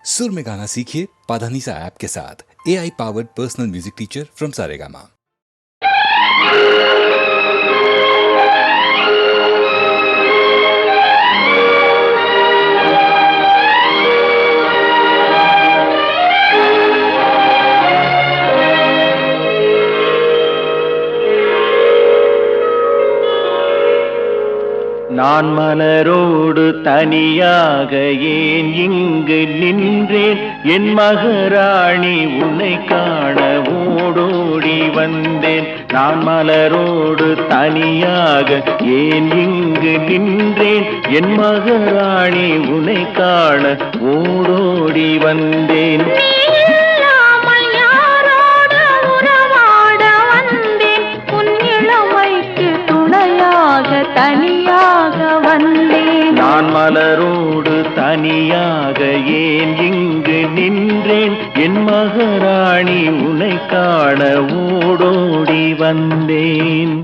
सुर में गाना सीखिए पाधानीसा ऐप के साथ। AI powered personal music teacher from Saregama. நான் மலரோடு தனியாக ஏன் இங்கு நின்றேன், என் மகராணி உன்னை காண ஓடோடி வந்தேன். நான் மலரோடு தனியாக ஏன் இங்கு நின்றேன், என் மகராணி உன்னை காண ஓடோடி வந்தேன். தனியாக வந்தேன். நான் மலரோடு தனியாக ஏன் இங்கு நின்றேன், என் மகராணி உன்னை காண ஓடோடி வந்தேன்.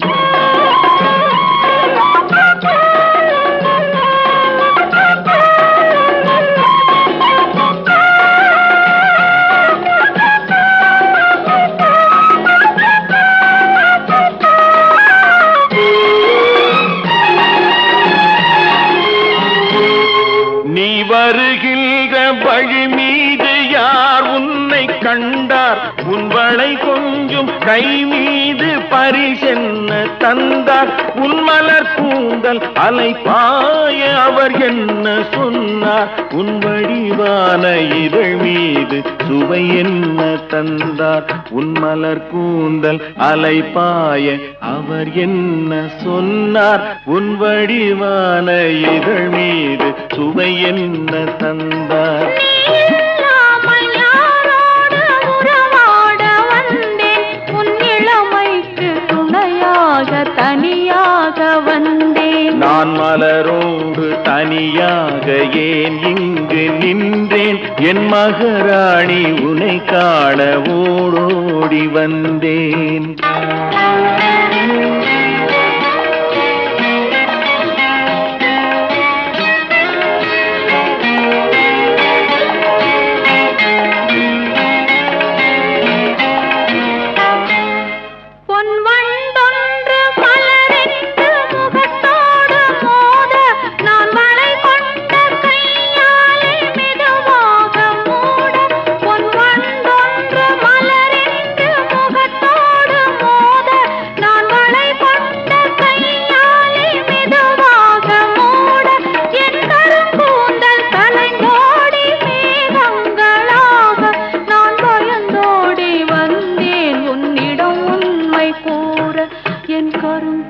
வருகின்ற வழி மீது யார் உன்னை கண்டார், உன் வளை கொஞ்சம் கை மீது பரிசென்ன தந்தார். உன் மலர் கூந்தல் அலைப்பாய அவர் என்ன சொன்னார், உன் வடிவான இதழ் மீது சுவை என்ன தந்தார். உன் மலர் கூந்தல் அலைப்பாய அவர் என்ன சொன்னார், உன் வடிவான இதழ் மீது சுவை என்ன தந்தார். தனியாக வந்தேன். நான் மலரோடு தனியாக ஏன் இங்கு நின்றேன், என் மகராணி உன்னை காண ஓடோடி வந்தேன்.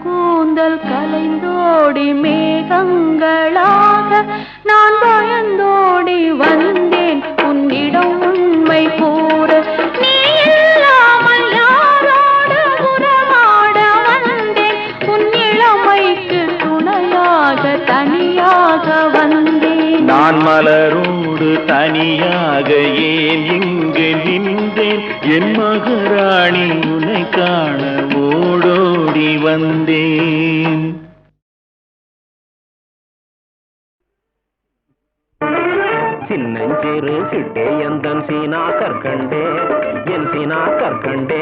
கூந்தல் கலைந்தோடி மேகங்களாக நான் பயந்தோடி வந்தேன் உன்னிடம் உண்மை கூற. நீ இல்லாமல் யாரோடு உறவாட வந்தேன், உன் இளமைக்கு துணையாக தனியாக வந்தேன். நான் மலரோடு தனியாக ஏன் இங்கு நின்றேன், என் மகராணி உன்னை காண ஓடோடி வந்தேன். சின்னஞ்சிறு கிட்டே எந்தன் சீனா கற்கண்டே, என் சீனா கற்கண்டே,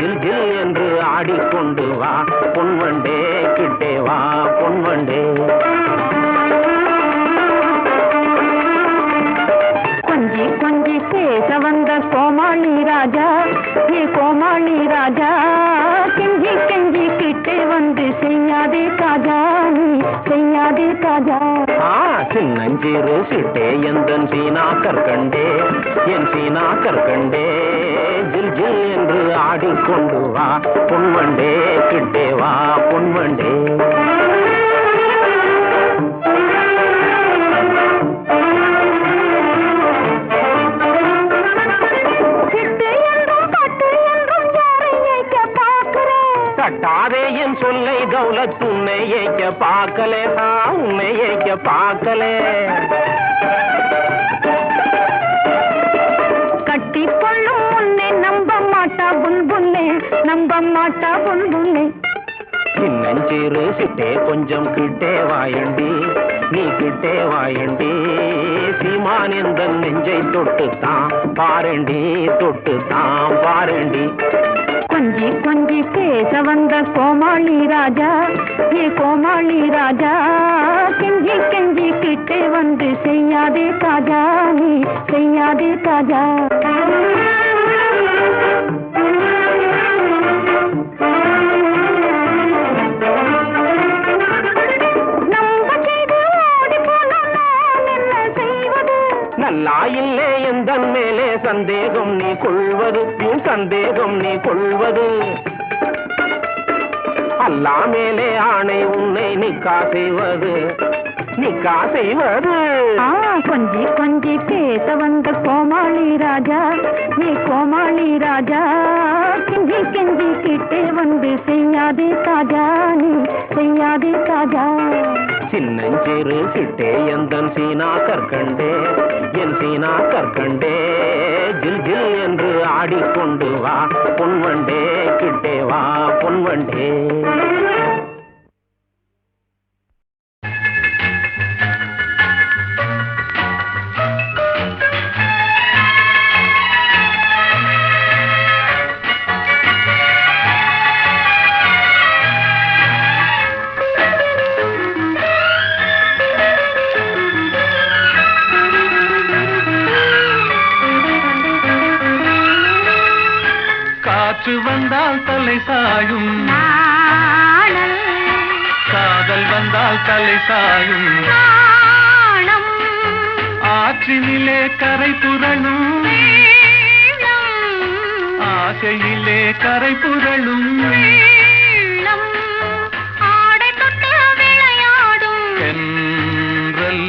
ஜில் ஜில் என்று ஆடிக்கொண்டு வா பொன்வண்டே, கிட்டே வா பொன்வண்டே. கொஞ்சி கொஞ்சி பேச வந்த கோமாளி ராஜா, ஏ கோமாளி ராஜா, கெஞ்சி கெஞ்சி கிட்டே வந்து செய்யாதே காஜா, நீ செய்யாதே காஜா. சின்னஞ்சிறு சிட்டே எந்தன் சீனா கற்கண்டே, என் சீனா கற்கண்டே, ஜில் ஜில் என்று ஆடிக்கொண்டு வா பொன்வண்டே, கிட்டே வா பொன்வண்டே. தட்டாதே என் சொல்லை தௌலத் உன்னை ஏக்க பார்க்கலே, உன்னை ஏக்க பார்க்கலே. கட்டி கொள்ளும் உன்னை நம்ப மாட்டா புல்புல்லே, நம்ப மாட்டா புல்புல்லே. சின்னஞ்சிறு சிட்டே கொஞ்சம் கிட்டே வாயண்டி, நீ கிட்டே வாயண்டி சீமான் எந்த நெஞ்சை தொட்டுத்தான் பாரண்டி தொட்டுத்தான் பாரண்டி. கொஞ்சி கொஞ்சி பேச வந்த கோமாளி ராஜா, ஏ கோமாளி ராஜா, கெஞ்சி கெஞ்சி கிட்டே வந்து செய்யாதே தாஜா, நீ செய்யாதே தாஜா. நல்லா இல்லே எந்த மேலே சந்தேகம் நீ கொள்வது, உன் சந்தேகம் நீ கொள்வது. அல்லா மேலே ஆணை உன்னை நிக்கா செய்வது, நிக்கா செய்வது. கொஞ்சி கொஞ்சி பேச வந்த கோமாளி ராஜா, நீ கோமாளி ராஜா, கெஞ்சி கெஞ்சி கிட்டே வந்து செய்யாதே தாஜா, நீ செய்யாதே தாஜா. சின்னஞ்சிறு சிட்டே எந்தன் சீனா கற்கண்டே, என் சீனா கற்கண்டே, ஜில் ஜில் என்று ஆடிக்கொண்டு வா பொன்வண்டே, கிட்டே வா பொன்வண்டே. காற்று வந்தால் தலை சாயும், காதல் வந்தால் தலை சாயும், ஆற்றினிலே கரை புரளும், ஆசையிலே கரை புரளும், ஆடை தொட்டு விளையாடும் தென்றல்,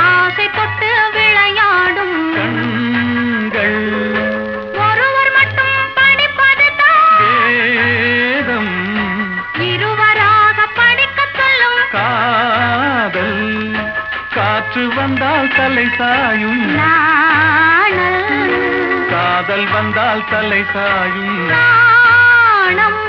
ஆசை தொட்டு விளையாடும் கண்கள், ஒருவர் மட்டும் படிப்பதுதான் வேதம், இருவராக படிக்கச் சொல்லும் காதல். காற்று வந்தால் தலை சாயும், காதல் வந்தால் தலை சாயும், நாணம்.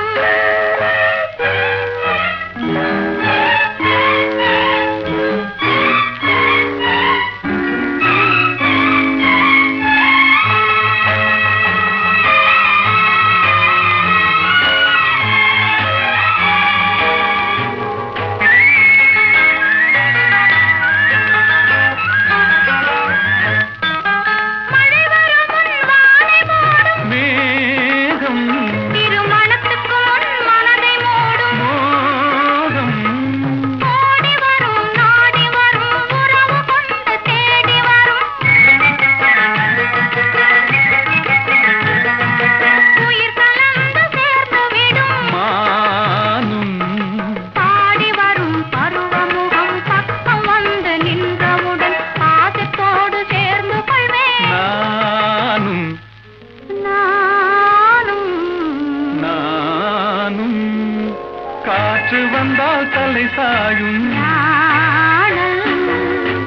காற்று வந்தால் தலை சாயும்,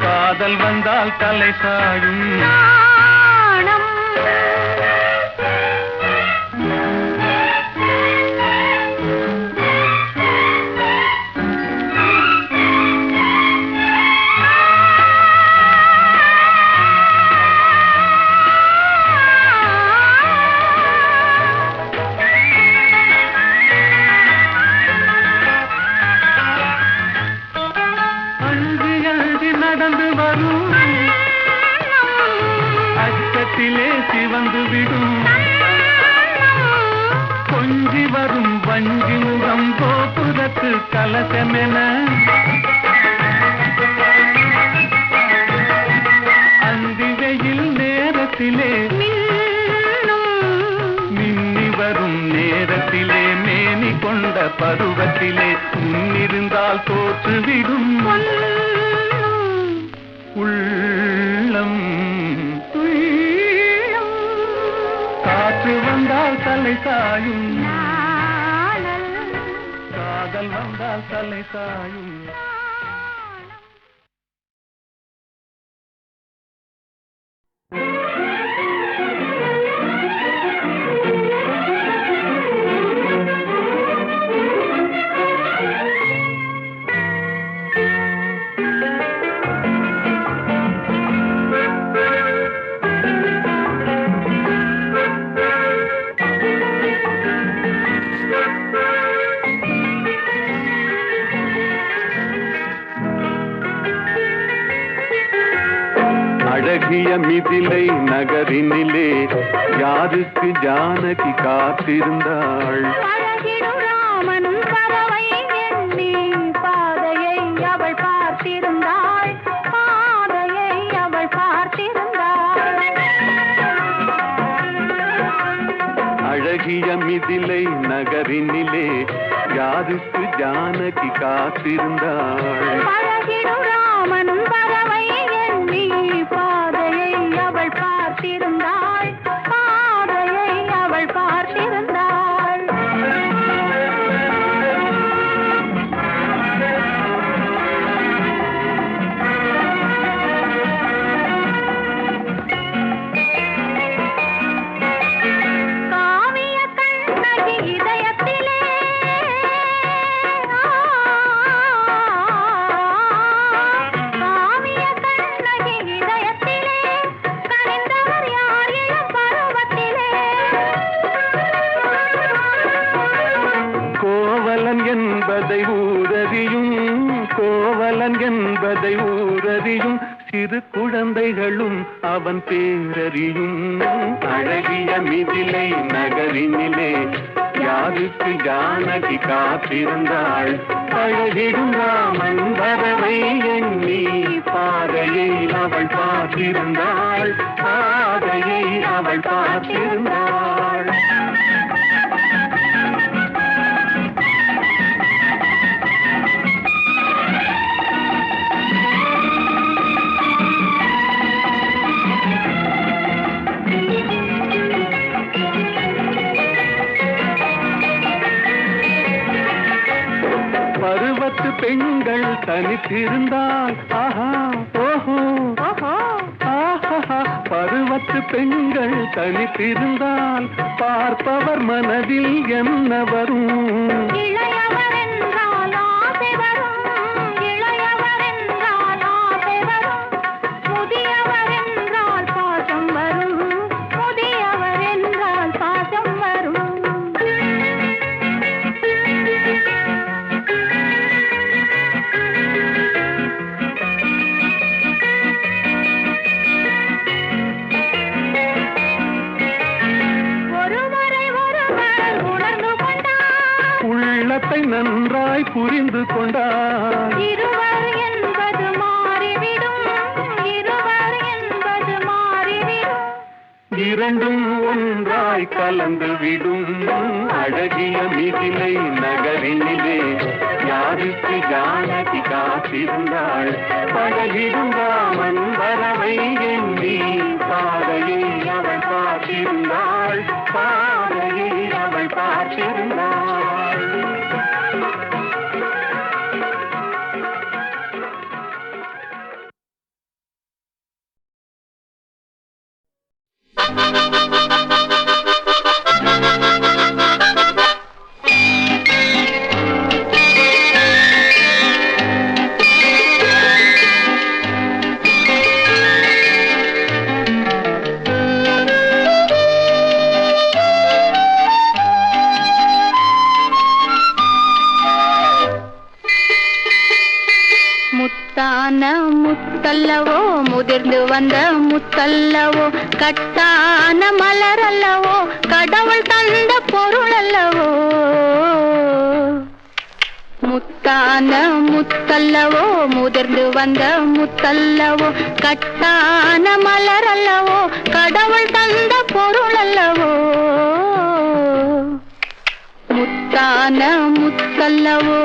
காதல் வந்தால் தலை சாயும், நடந்து வரும் அச்சத்திலே சிவந்து விடும், கொஞ்சி வரும் வஞ்சி முகம் கோபுரத்து கலசமென, அந்தி வெயில் நேரத்திலே மின்னி வரும் நேரத்திலே, மேனி கொண்ட பருவத்திலே முன்னிருந்தால் தோற்றுவிடும் உள்ளம். காற்று வந்தால் தலை சாயும், காதல் வந்தால் தலை சாயும். அழகிய மிதிலை நகரினிலே யாருக்கு ஜானகி காத்திருந்தாள் பழகிடும் ராமனும் பறவை எண்ணி பாதையை அவள் பார்த்திருந்தாள் பாதையை அவள் பார்த்திருந்தாள் அழகிய மிதிலை நகரினிலே யாருக்கு ஜானகி காத்திருந்தாள் பழகிடும் ராமனும் பறவை எண்ணி பாதையை அவள் பார்த்திருந்தாள் பாதையை அவள் பார்த்திருந்தாள் காவிய கண்ணகி இதயத்திலே காவிய கண்ணகி இதயத்திலே கனிந்தவர் யார் இளம் பருவத்திலே கோவலன் என்பதை ஊரறியும் கோவலன் என்பதை ஊரறியும் சிறு குழந்தைகளும் அவன் பேரறியும் அழகிய மிதிலை நகரினிலே யாருக்கு ஜானகி காத்திருந்தாள் அழகிடும் ராமன் வரவை எண்ணி பாதையை அவள் பார்த்திருந்தாள் பாதையை அவள் பார்த்திருந்தாள் பருவத்து பெண்கள் தனித்திருந்தால் ஆஹா ஓஹோ ஓஹோ ஆஹா பருவத்து பெண்கள் தனித்திருந்தால் பார்ப்பவர் மனதில் என்ன வரும் இளையவர் என்றால் ஆசை வரும் இளையவர் என்றால் ஆசை வரும் முதியவர் என்றால் பாசம் வரும் முதியவர் என்றால் பாசம் வரும் ஒருவரை ஒருவர் உணர்ந்து கொண்டார் உள்ளத்தை நன்றாய் புரிந்து கொண்டார் இருவர் என்பது மாறிவிடும் இருவர் என்பது மாறிவிடும் இரண்டும் ஒன்றாய் கலந்து விடும் அழகிய மிதிலை நகரினிலே யாருக்கு ஜானகி காத்திருந்தாள் பழகிடும் ராமன் வரவை எண்ணி பாதையை அவள் பார்த்திருந்தாள் பாதையை அவள் பார்த்திருந்தாள் முத்தான முத்தல்லவோ முதிர்ந்து வந்த முத்தல்லவோ கட்டான மலர் அல்லவோ கடவுள் தந்த பொருள் அல்லவோ முத்தான முத்தல்லவோ முதிர்ந்து வந்த முத்தல்லவோ கட்டான மலர் அல்லவோ கடவுள் தந்த பொருள் அல்லவோ முத்தான முத்தல்லவோ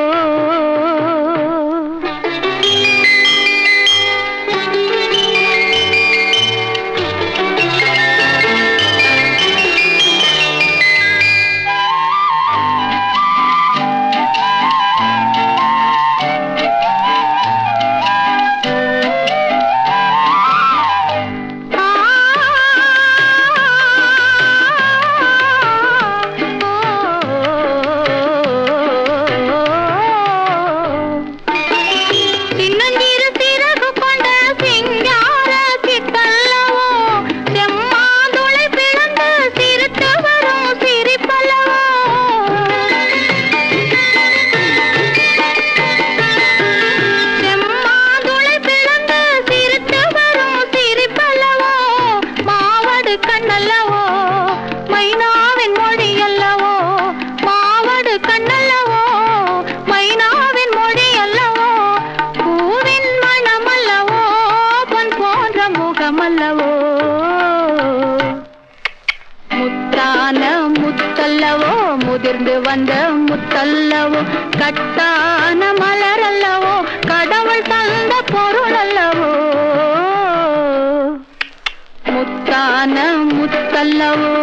அல்லவோ முத்தான முத்தல்லவோ முதிர்ந்து வந்த முத்தல்லவோ கட்டான மலர் அல்லவோ கடவுள் தந்த பொருள் அல்லவோ முத்தான முத்தல்லவோ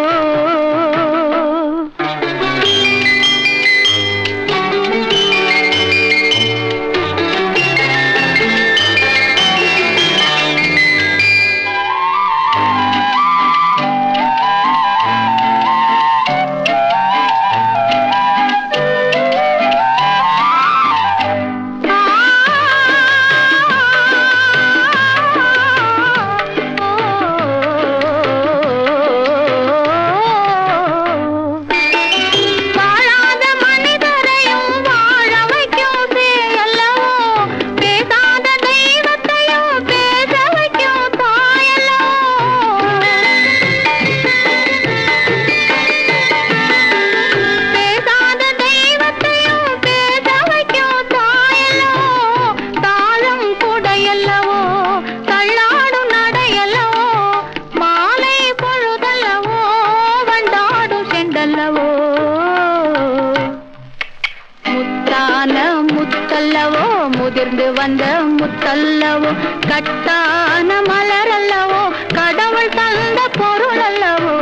முதிர்ந்து வந்த முத்தல்லவோ கட்டான மலர் அல்லவோ கடவுள் தந்த பொருள் அல்லவோ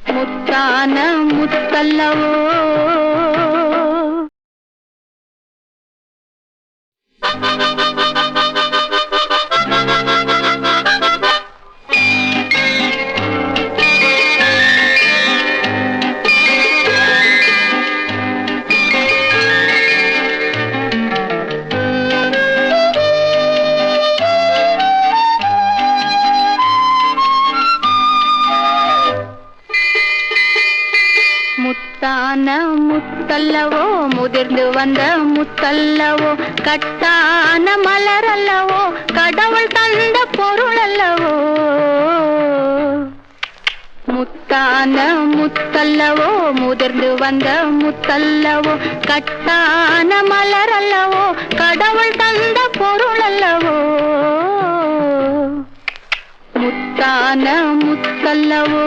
முத்தான முத்தல்லவோ முத்தான முத்தல்லவோ முதிர்ந்து வந்த முத்தல்லவோ கட்டான மலர் அல்லவோ கடவுள் தந்த பொருள் அல்லவோ முத்தான முத்தல்லவோ முதிர்ந்து வந்த முத்தல்லவோ கட்டான மலர் அல்லவோ கடவுள் தந்த பொருள் அல்லவோ முத்தான முத்தல்லவோ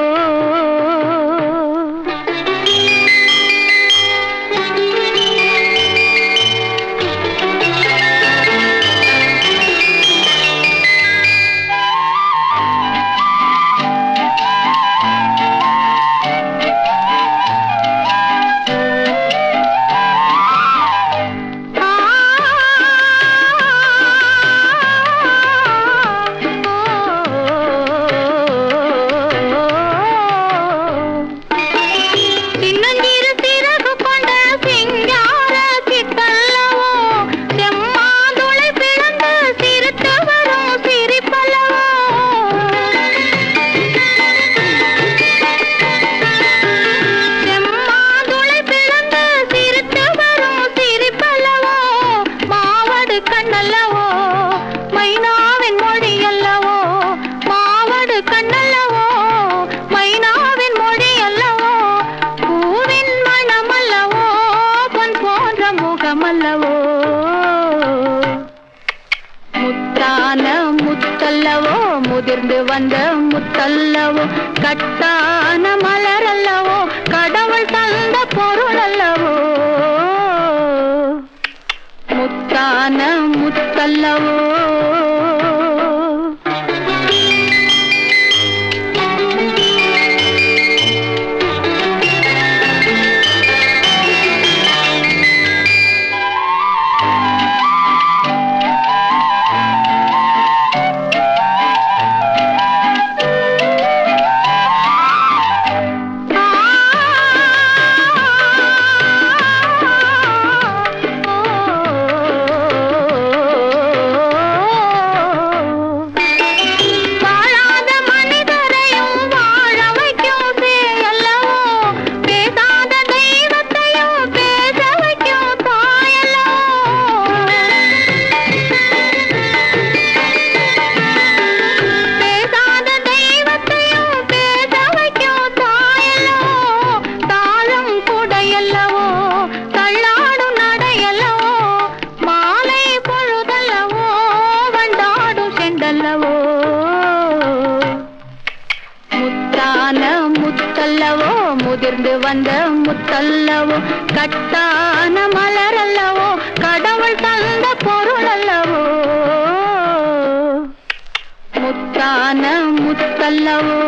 முத்தான முத்தல்லவோ முதிர்ந்து வந்த முத்தல்லவோ கட்டான மலர் அல்லவோ கடவுள் தந்த பொருள் அல்லவோ முத்தான முத்தல்லவோ அந்த முத்தல்லவோ கட்டான மலர் அல்லவோ கடவுள் தந்த பொருள் அல்லவோ முத்தான முத்தல்லவோ